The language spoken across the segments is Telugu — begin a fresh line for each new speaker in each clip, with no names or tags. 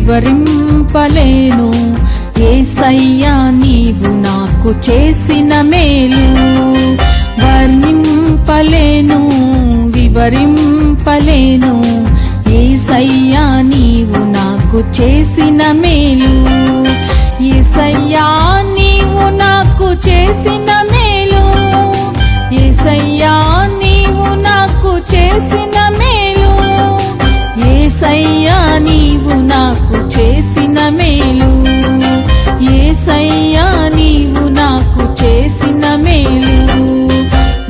వివరింపలేను యేసయ్యా నీవు నాకు చేసిన మేలు. వర్ణింపలేను వివరింపలేను యేసయ్యా నీవు నాకు చేసిన మేలు. యేసయ్యా నీవు నాకు చేసిన మేలు. యేసయ్యా నీవు నాకు చేసిన మేలు. యేసయ్యా నీవు నాకు చేసిన మేలు. యేసయ్యా నీవు నాకు చేసిన మేలు.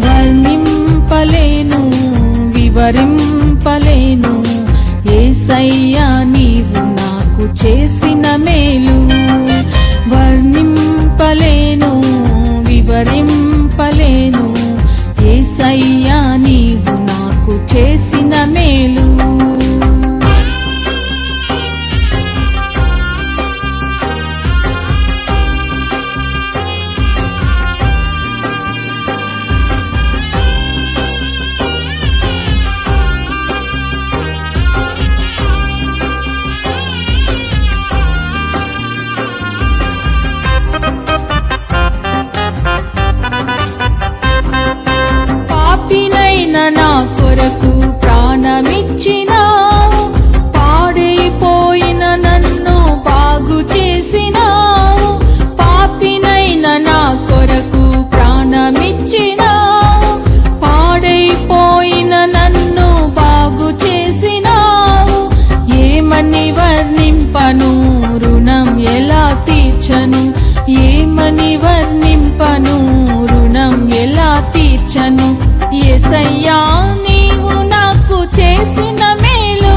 వర్ణింపలేను వివరింపలేను యేసయ్యా నీవు నాకు చేసిన మేలు. వర్ణింపలేను వివరింపలేను యేసయ్యా నీవు నాకు చేసిన మేలు. నా కొరకు ప్రాణమిచ్చినావు, పాడైపోయిన నన్ను బాగు చేసినావు. పాపినైన నా కొరకు ప్రాణమిచ్చినావు, పాడైపోయిన నన్ను బాగు చేసినావు. ఏమని వర్ణింపను రుణం ఎలా తీర్చను? ఏమని వర్ణింపను రుణం ఎలా తీర్చను? యేసయ్యా నీవు నాకు చేసిన మేలు.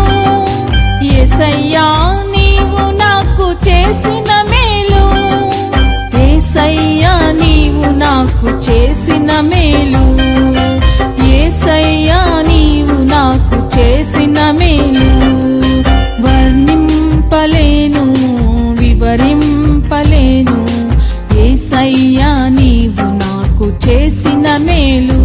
యేసయ్యా నీవు నాకు చేసిన మేలు. యేసయ్యా నీవు నాకు చేసిన మేలు. యేసయ్యా నీవు నాకు చేసిన మేలు. వర్ణింపలేను వివరింపలేను యేసయ్యా నీవు నాకు చేసిన మేలు.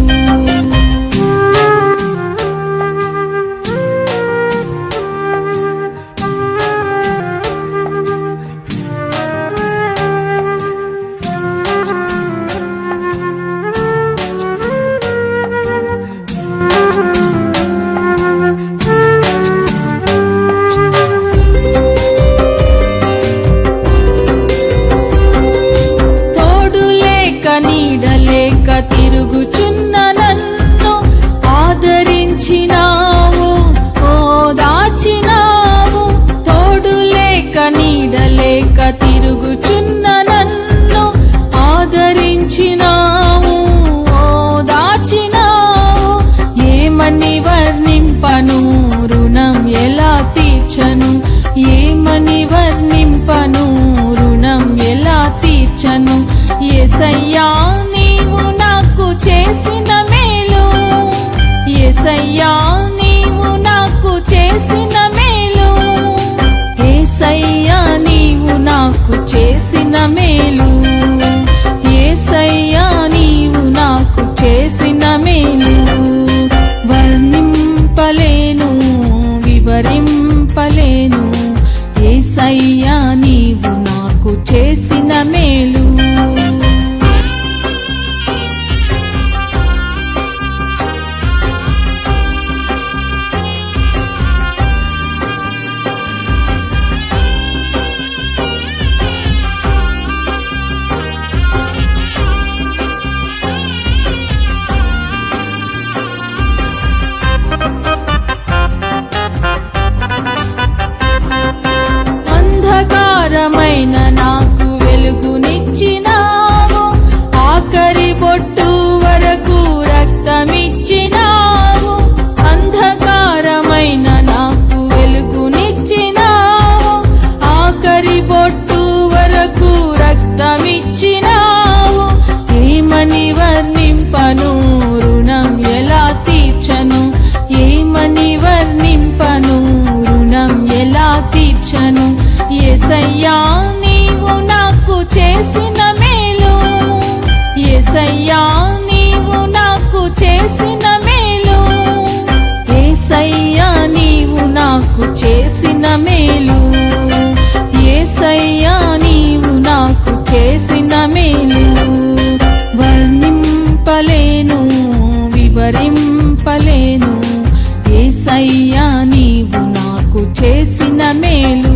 చెప్పలేను యేసయ్యా నీవు నాకు చేసిన మేలు